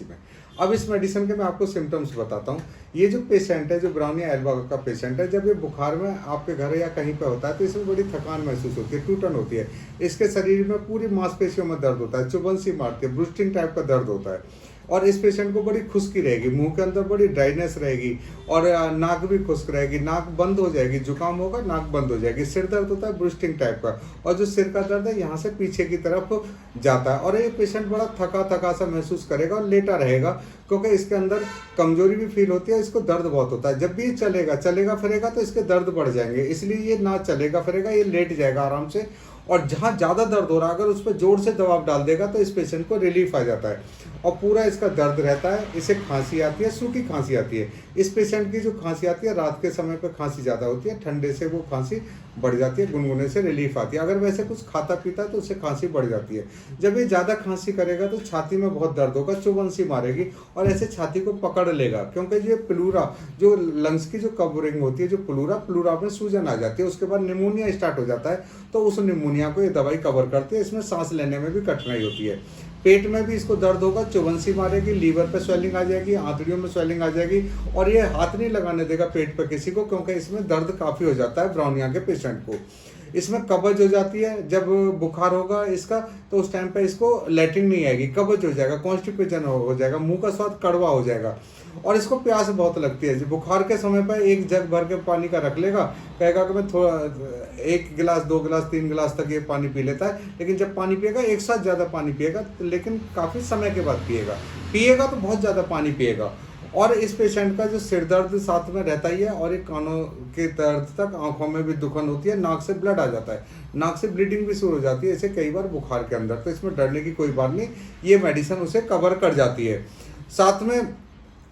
में। अब इस मेडिसिन के मैं आपको सिम्टम्स बताता हूँ। ये जो पेशेंट है, जो ब्राउनिया एल्बा का पेशेंट है, जब ये बुखार में आपके घर या कहीं पे होता है तो इसमें बड़ी थकान महसूस होती है, टूटन होती है। इसके शरीर में पूरी मांसपेशियों में दर्द होता है, चुभन सी मारती है, ब्रूस्टिंग टाइप का दर्द होता है। और इस पेशेंट को बड़ी खुश्की रहेगी, मुंह के अंदर बड़ी ड्राइनेस रहेगी और नाक भी खुश्क रहेगी, नाक बंद हो जाएगी, जुकाम होगा, नाक बंद हो जाएगी। सिर दर्द होता है ब्रूस्टिंग टाइप का, और जो सिर का दर्द है यहाँ से पीछे की तरफ जाता है। और ये पेशेंट बड़ा थका थका सा महसूस करेगा और लेटा रहेगा, क्योंकि इसके अंदर कमजोरी भी फील होती है, इसको दर्द बहुत होता है। जब भी चलेगा फिरेगा तो इसके दर्द बढ़ जाएंगे, इसलिए ये ना चलेगा फिरेगा, ये लेट जाएगा आराम से। और जहाँ ज़्यादा दर्द हो रहा है, अगर उस पर जोर से दबाव डाल देगा तो इस पेशेंट को रिलीफ आ जाता है और पूरा इसका दर्द रहता है। इसे खांसी आती है, सूखी खांसी आती है। इस पेशेंट की जो खांसी आती है, रात के समय पे खांसी ज़्यादा होती है, ठंडे से वो खांसी बढ़ जाती है, गुनगुने से रिलीफ आती है। अगर वैसे कुछ खाता पीता है तो उससे खांसी बढ़ जाती है। जब ये ज़्यादा खांसी करेगा तो छाती में बहुत दर्द होगा, चुभन सी मारेगी और ऐसे छाती को पकड़ लेगा, क्योंकि ये प्लूरा, जो लंग्स की जो कवरिंग होती है, जो प्लूरा में सूजन आ जाती है, उसके बाद निमोनिया स्टार्ट हो जाता है। तो उस निमोनिया को ये दवाई कवर करती है। इसमें सांस लेने में भी कठिनाई होती है। पेट में भी इसको दर्द होगा, चुभन सी मारेगी, लीवर पे स्वेलिंग आ जाएगी, आंतड़ियों में स्वेलिंग आ जाएगी। और ये हाथ नहीं लगाने देगा पेट पे किसी को, क्योंकि इसमें दर्द काफ़ी हो जाता है ब्राउनिया के पेशेंट को। इसमें कब्ज हो जाती है। जब बुखार होगा इसका तो उस टाइम पे इसको लैट्रिन नहीं आएगी, कब्ज हो जाएगा, कॉन्स्टिपेशन हो जाएगा, मुंह का स्वाद कड़वा हो जाएगा। और इसको प्यास बहुत लगती है। बुखार के समय पर एक जग भर के पानी का रख लेगा, कहेगा कि मैं थोड़ा 1 गिलास 2 गिलास 3 गिलास तक ये पानी पी लेता है। लेकिन जब पानी पिएगा एक साथ ज़्यादा पानी पिएगा, लेकिन काफ़ी समय के बाद पिएगा तो बहुत ज़्यादा पानी पिएगा। और इस पेशेंट का जो सिर दर्द साथ में रहता ही है, और एक कानों के दर्द तक, आंखों में भी दुखन होती है, नाक से ब्लड आ जाता है, नाक से ब्लीडिंग भी शुरू हो जाती है, ऐसे कई बार बुखार के अंदर। तो इसमें डरने की कोई बात नहीं, ये मेडिसिन उसे कवर कर जाती है। साथ में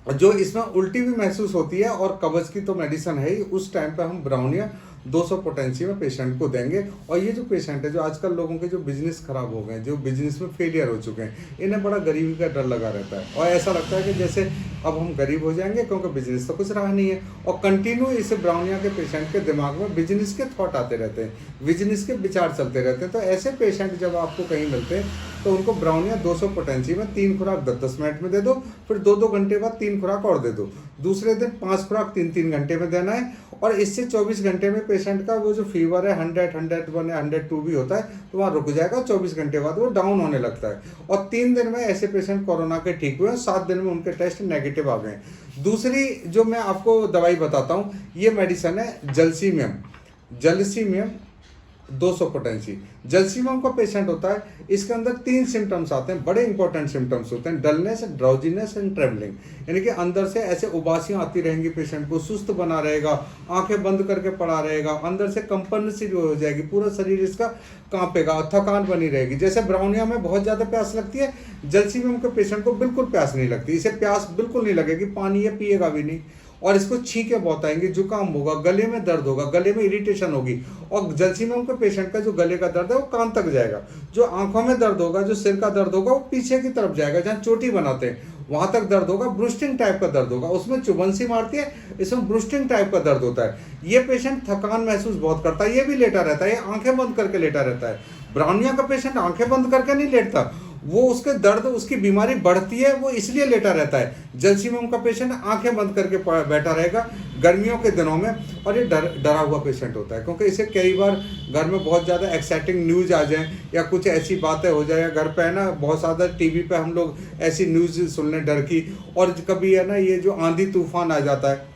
जो इसमें उल्टी भी महसूस होती है और कब्ज की तो मेडिसिन है ही, उस टाइम पे हम ब्राउनिया 200 पोटेंसी में पेशेंट को देंगे। और ये जो पेशेंट है, जो आजकल लोगों के जो बिजनेस खराब हो गए, जो बिजनेस में फेलियर हो चुके हैं, इन्हें बड़ा गरीबी का डर लगा रहता है और ऐसा लगता है कि जैसे अब हम गरीब हो जाएंगे, क्योंकि बिजनेस तो कुछ रहा नहीं है। और कंटिन्यू इस ब्राउनिया के पेशेंट के दिमाग में बिजनेस के थॉट आते रहते हैं, बिजनेस के विचार चलते रहते हैं। तो ऐसे पेशेंट जब आपको कहीं मिलते हैं तो उनको ब्राउनिया 200 पोटेंसी में 3 खुराक 10-10 मिनट में दे दो, फिर 2-2 घंटे बाद 3 खुराक और दे दो, दूसरे दिन 5 खुराक 3-3 घंटे में देना है। और इससे 24 घंटे में पेशेंट का वो जो फीवर है 100, 101 या 102 भी होता है तो वहाँ रुक जाएगा। 24 घंटे बाद वो डाउन होने लगता है। और 3 दिन में ऐसे पेशेंट कोरोना के ठीक हुए, 7 दिन में उनके टेस्ट नेगेटिव आ गए। दूसरी जो मैं आपको दवाई बताता हूँ, ये मेडिसिन है जलसीमियम 200 पोटेंसी। जलसीमियम का पेशेंट होता है, इसके अंदर 3 सिम्टम्स आते हैं, बड़े इंपॉर्टेंट सिम्टम्स होते हैं: डलनेस, ड्राउजीनेस एंड ट्रेवलिंग। यानी कि अंदर से ऐसे उबासियां आती रहेंगी, पेशेंट को सुस्त बना रहेगा, आंखें बंद करके पड़ा रहेगा, अंदर से कंपन सी हो जाएगी, पूरा शरीर इसका कांपेगा, थकान बनी रहेगी। जैसे ब्राउनिया में बहुत ज़्यादा प्यास लगती है, जलसीमियम के पेशेंट को बिल्कुल प्यास नहीं लगती, इसे प्यास बिल्कुल नहीं लगेगी, पानी ये पिएगा भी नहीं। और इसको छींके बहुत आएंगी, जुकाम होगा, गले में दर्द होगा, गले में इरिटेशन होगी। और जलसीमियम के पेशेंट का जो गले का दर्द है वो कान तक जाएगा, जो आंखों में दर्द होगा, जो सिर का दर्द होगा वो पीछे की तरफ जाएगा, जहाँ चोटी बनाते हैं वहां तक दर्द होगा। ब्रूस्टिंग टाइप का दर्द होगा, उसमें चुभन सी मारती है, इसमें ब्रूस्टिंग टाइप का दर्द होता है। ये पेशेंट थकान महसूस बहुत करता है, ये भी लेटा रहता है, ये आंखें बंद करके लेटा रहता है। ब्राउनिया का पेशेंट आंखें बंद करके नहीं लेटता, वो उसके दर्द, उसकी बीमारी बढ़ती है, वो इसलिए लेटा रहता है। जलसीमियम का पेशेंट आंखें बंद करके बैठा रहेगा गर्मियों के दिनों में। और ये डरा हुआ पेशेंट होता है, क्योंकि इसे कई बार घर में बहुत ज़्यादा एक्साइटिंग न्यूज़ आ जाए या कुछ ऐसी बातें हो जाए, घर पे है ना बहुत ज़्यादा टीवी पे हम लोग ऐसी न्यूज़ सुन लें डर की। और कभी है ना ये जो आंधी तूफान आ जाता है,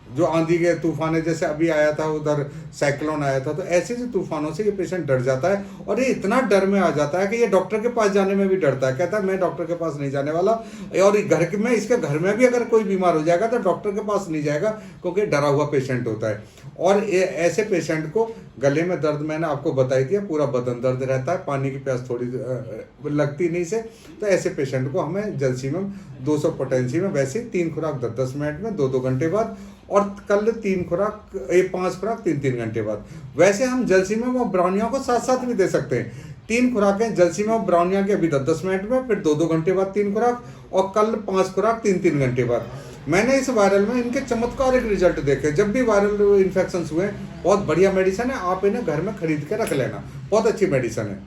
जो आंधी के तूफान है, जैसे अभी आया था उधर साइक्लोन आया था, तो ऐसे जो तूफानों से ये पेशेंट डर जाता है। और ये इतना डर में आ जाता है कि ये डॉक्टर के पास जाने में भी डरता है, कहता है मैं डॉक्टर के पास नहीं जाने वाला। और इसके घर में भी अगर कोई बीमार हो जाएगा तो डॉक्टर के पास नहीं जाएगा, क्योंकि डरा हुआ पेशेंट होता है। और ऐसे पेशेंट को गले में दर्द मैंने आपको बताई थी, पूरा बदन दर्द रहता है, पानी की प्यास थोड़ी लगती नहीं से। तो ऐसे पेशेंट को हमें जलसीमियम 200 पोटेंसी में वैसे 3 खुराक 10-10 मिनट में 2-2 घंटे बाद, और कल 5 खुराक 3-3 घंटे बाद। वैसे हम जलसीमियम और ब्राउनिया को साथ साथ भी दे सकते हैं। 3 खुराकें जलसीमियम और ब्राउनिया के अभी 10-10 मिनट में, फिर 2-2 घंटे बाद 3 खुराक, और कल 5 खुराक 3-3 घंटे बाद। मैंने इस वायरल में इनके चमत्कारिक रिजल्ट देखे। जब भी वायरल इन्फेक्शन हुए, बहुत बढ़िया मेडिसिन है, आप इन्हें घर में खरीद के रख लेना, बहुत अच्छी मेडिसिन है।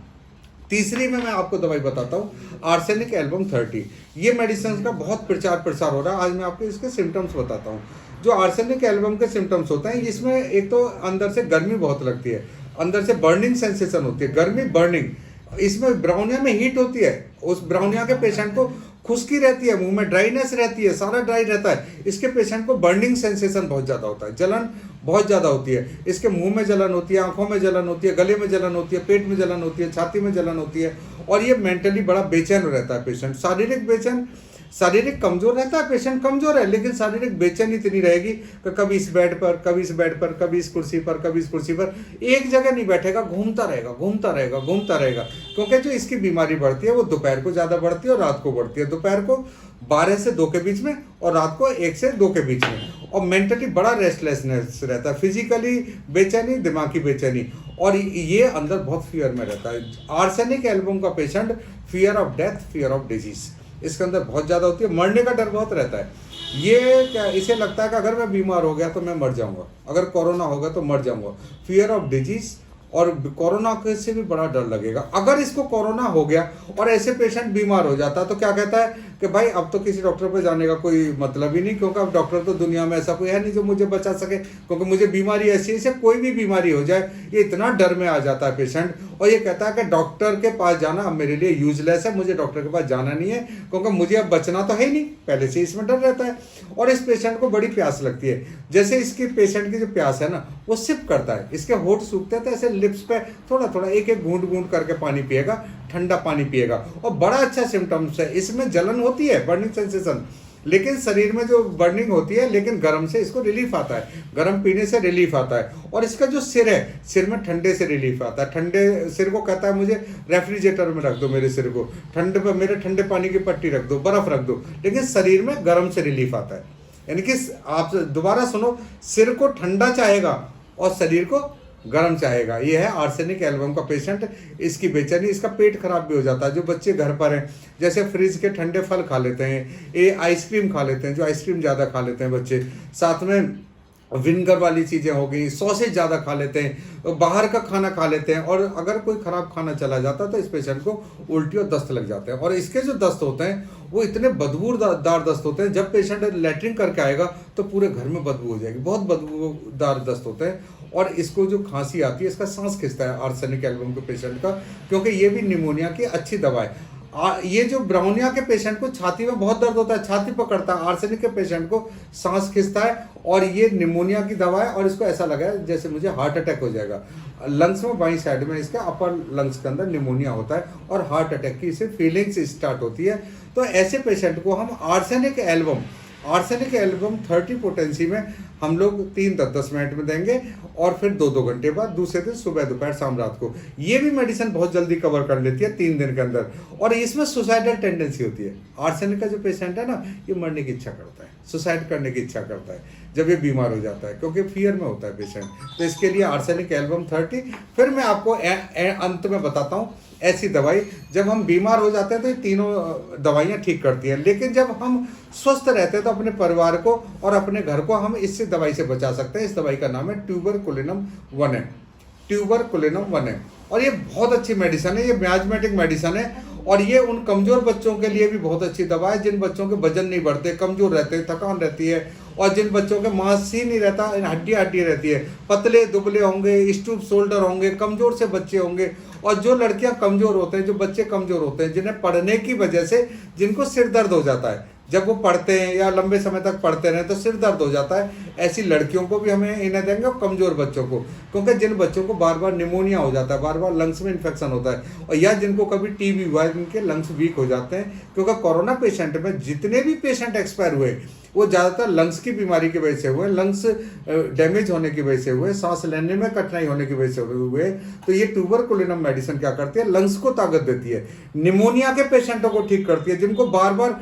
तीसरी में मैं आपको दवाई बताता हूँ आर्सेनिक एल्बम 30। ये मेडिसिन का बहुत प्रचार प्रसार हो रहा है। आज मैं आपको इसके सिम्टम्स बताता हूँ। जो आर्सेनिक एल्बम के सिम्टम्स होते हैं, इसमें एक तो अंदर से गर्मी बहुत लगती है, अंदर से बर्निंग सेंसेशन होती है, गर्मी बर्निंग। इसमें ब्राउनिया में हीट होती है, उस ब्राउनिया के पेशेंट को खुश्की रहती है, मुंह में ड्राइनेस रहती है, सारा ड्राई रहता है। इसके पेशेंट को बर्निंग सेंसेशन बहुत ज़्यादा होता है, जलन बहुत ज़्यादा होती है। इसके मुंह में जलन होती है, आंखों में जलन होती है, गले में जलन होती है, पेट में जलन होती है, छाती में जलन होती है। और ये मेंटली बड़ा बेचैन रहता है पेशेंट, शारीरिक बेचैन, शारीरिक कमजोर रहता है पेशेंट, कमजोर है लेकिन शारीरिक बेचैनी इतनी रहेगी कि कभी इस बेड पर, कभी इस बेड पर, कभी इस कुर्सी पर, कभी इस कुर्सी पर, एक जगह नहीं बैठेगा, घूमता रहेगा, घूमता रहेगा, घूमता रहेगा। क्योंकि जो इसकी बीमारी बढ़ती है वो दोपहर को ज़्यादा बढ़ती है और रात को बढ़ती है। दोपहर को 12 से 2 के बीच में और रात को 1 से 2 के बीच में। और मेंटली बड़ा रेस्टलेसनेस रहता है, फिजिकली बेचैनी, दिमागी बेचैनी, और ये अंदर बहुत फियर में रहता है। आर्सेनिक एल्बम का patient fear of death, fear of disease इसके अंदर बहुत ज़्यादा होती है, मरने का डर बहुत रहता है। ये क्या, इसे लगता है कि अगर मैं बीमार हो गया तो मैं मर जाऊंगा, अगर कोरोना होगा तो मर जाऊंगा। फियर ऑफ डिजीज, और कोरोना से भी बड़ा डर लगेगा। अगर इसको कोरोना हो गया और ऐसे पेशेंट बीमार हो जाता तो क्या कहता है कि भाई अब तो किसी डॉक्टर पे जाने का कोई मतलब ही नहीं, क्योंकि अब डॉक्टर तो दुनिया में ऐसा कोई है नहीं जो मुझे बचा सके, क्योंकि मुझे बीमारी ऐसी है, कोई भी बीमारी हो जाए ये इतना डर में आ जाता है पेशेंट। और ये कहता है कि डॉक्टर के पास जाना अब मेरे लिए यूजलेस है, मुझे डॉक्टर के पास जाना नहीं है, क्योंकि मुझे अब बचना तो है ही नहीं, पहले से इसमें डर रहता है। और इस पेशेंट को बड़ी प्यास लगती है, जैसे इसकी पेशेंट की जो प्यास है ना वो सिप करता है, इसके होठ सूखते हैं तो ऐसे लिप्स पे थोड़ा थोड़ा एक एक घूंट घूंट करके पानी पिएगा, ठंडा पानी पिएगा। और बड़ा अच्छा सिम्टम्स है, इसमें जलन होती है, बर्निंग सेंसेशन, लेकिन शरीर में जो बर्निंग होती है, लेकिन गर्म से इसको रिलीफ आता है, गर्म पीने से रिलीफ आता है। और इसका जो सिर है, सिर में ठंडे से रिलीफ आता है। ठंडे सिर को कहता है मुझे रेफ्रिजरेटर में रख दो, मेरे सिर को ठंडे पर, मेरे ठंडे पानी की पट्टी रख दो, बर्फ रख दो, लेकिन शरीर में गर्म से रिलीफ आता है। यानी कि आप दोबारा सुनो, सिर को ठंडा चाहेगा और शरीर को गर्म चाहेगा। ये है आर्सेनिक एल्बम का पेशेंट। इसकी बेचैनी, इसका पेट खराब भी हो जाता है। जो बच्चे घर पर हैं, जैसे फ्रिज के ठंडे फल खा लेते हैं, ये आइसक्रीम खा लेते हैं, जो आइसक्रीम ज़्यादा खा लेते हैं बच्चे, साथ में विनेगर वाली चीज़ें हो गई, सॉसेज ज़्यादा खा लेते हैं, बाहर का खाना खा लेते हैं, और अगर कोई ख़राब खाना चला जाता है तो इस पेशेंट को उल्टी और दस्त लग जाते हैं। और इसके जो दस्त होते हैं वो इतने बदबूदार दस्त होते हैं, जब पेशेंट लैट्रिन करके आएगा तो पूरे घर में बदबू हो जाएगी, बहुत बदबूदार दस्त होते हैं। और इसको जो खांसी आती है, इसका सांस खिंचता है आर्सेनिक एल्बम के पेशेंट का, क्योंकि ये भी निमोनिया की अच्छी दवा है। ये जो ब्राउनिया के पेशेंट को छाती में बहुत दर्द होता है, छाती पकड़ता है, आर्सेनिक के पेशेंट को सांस खिंचता है, और ये निमोनिया की दवा है। और इसको ऐसा लगा है जैसे मुझे हार्ट अटैक हो जाएगा। लंग्स में बाईं साइड में इसके अपर लंग्स के अंदर निमोनिया होता है और हार्ट अटैक की इसे फीलिंग्स स्टार्ट होती है। तो ऐसे पेशेंट को हम आर्सेनिक एल्बम 30 पोटेंसी में हम लोग 3-10 मिनट में देंगे, और फिर 2-2 घंटे बाद दूसरे दिन सुबह, दोपहर, शाम, रात को। ये भी मेडिसिन बहुत जल्दी कवर कर लेती है 3 दिन के अंदर। और इसमें सुसाइडल टेंडेंसी होती है। आर्सेनिक का जो पेशेंट है ना, ये मरने की इच्छा करता है, सुसाइड करने की इच्छा करता है जब ये बीमार हो जाता है, क्योंकि फियर में होता है पेशेंट। तो इसके लिए आर्सेनिक एल्बम 30। फिर मैं आपको अंत में बताता हूँ ऐसी दवाई, जब हम बीमार हो जाते हैं तो ये तीनों दवाइयाँ ठीक करती हैं, लेकिन जब हम स्वस्थ रहते हैं तो अपने परिवार को और अपने घर को हम इससे दवाई से बचा सकते हैं। इस दवाई का नाम है ट्यूबरकुलिनम 1M। ट्यूबरकुलिनम 1M, और ये बहुत अच्छी मेडिसिन है, ये मियाज़मेटिक मेडिसिन है। और ये उन कमज़ोर बच्चों के लिए भी बहुत अच्छी दवा है, जिन बच्चों के वजन नहीं बढ़ते, कमज़ोर रहते हैं, थकान रहती है, और जिन बच्चों के मांस ही नहीं रहता, हड्डी रहती है, पतले दुबले होंगे, स्टूप शोल्डर होंगे, कमज़ोर से बच्चे होंगे। और जो लड़कियां कमज़ोर होते हैं, जो बच्चे कमज़ोर होते हैं, जिन्हें पढ़ने की वजह से जिनको सिर दर्द हो जाता है, जब वो पढ़ते हैं या लंबे समय तक पढ़ते रहें तो सिर दर्द हो जाता है, ऐसी लड़कियों को भी हमें इन्हें देंगे, और कमज़ोर बच्चों को, क्योंकि जिन बच्चों को बार बार निमोनिया हो जाता है, बार बार लंग्स में इन्फेक्शन होता है, और या जिनको कभी टीबी हुआ है, जिनके लंग्स वीक हो जाते हैं। क्योंकि कोरोना पेशेंट में जितने भी पेशेंट एक्सपायर हुए वो ज़्यादातर लंग्स की बीमारी की वजह से हुए, लंग्स डैमेज होने की वजह से हुए, सांस लेने में कठिनाई होने की वजह से हुए। तो ये ट्यूबरकुलिनम मेडिसिन क्या करती है, लंग्स को ताकत देती है, निमोनिया के पेशेंटों को ठीक करती है, जिनको बार बार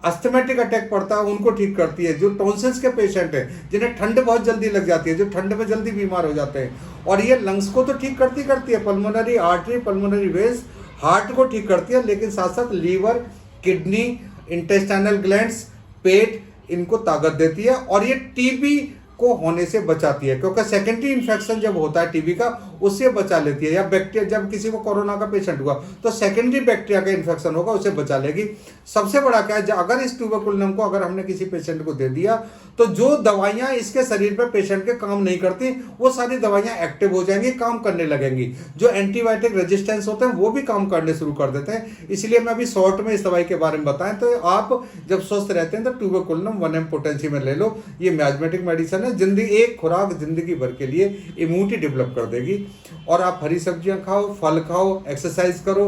अस्थमेटिक अटैक पड़ता है उनको ठीक करती है, जो टॉन्सिल्स के पेशेंट हैं, जिन्हें ठंड बहुत जल्दी लग जाती है, जो ठंड में जल्दी बीमार हो जाते हैं। और ये लंग्स को तो ठीक करती है, pulmonary artery, pulmonary veins, heart को ठीक करती है, लेकिन साथ साथ लीवर, किडनी, इंटेस्टाइनल ग्लैंड्स, पेट, इनको ताकत देती है। और ये टीबी को होने से बचाती है, क्योंकि सेकेंडरी इन्फेक्शन जब होता है टीबी का, उससे बचा लेती है। या बैक्टीरिया, जब किसी को कोरोना का पेशेंट हुआ तो सेकेंडरी बैक्टीरिया का इन्फेक्शन होगा, उसे बचा लेगी। सबसे बड़ा क्या है, अगर इस ट्यूबरकुलम को अगर हमने किसी पेशेंट को दे दिया तो जो दवाइयां इसके शरीर पे पेशेंट के काम नहीं करती, वो सारी दवाइयां एक्टिव हो जाएंगी, काम करने लगेंगी। जो एंटीबायोटिक रेजिस्टेंस होते हैं वो भी काम करने शुरू कर देते हैं। इसलिए मैं अभी शॉर्ट में इस दवाई के बारे में बताएं, तो आप जब स्वस्थ रहते हैं तो ट्यूबरकुलम 1 mg पोटेंसी में ले लो। ये मैजमेटिक मेडिसिन है, जिंदगी एक खुराक जिंदगी भर के लिए इम्यूनिटी डेवलप कर देगी। और आप हरी सब्जियां खाओ, फल खाओ, एक्सरसाइज करो।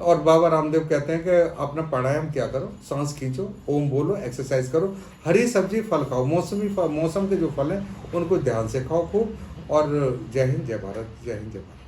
और बाबा रामदेव कहते हैं कि अपना प्राणायाम क्या करो, सांस खींचो, ओम बोलो, एक्सरसाइज करो, हरी सब्जी फल खाओ, मौसम के जो फल हैं उनको ध्यान से खाओ खूब। और जय हिंद, जय भारत, जय हिंद, जय भारत।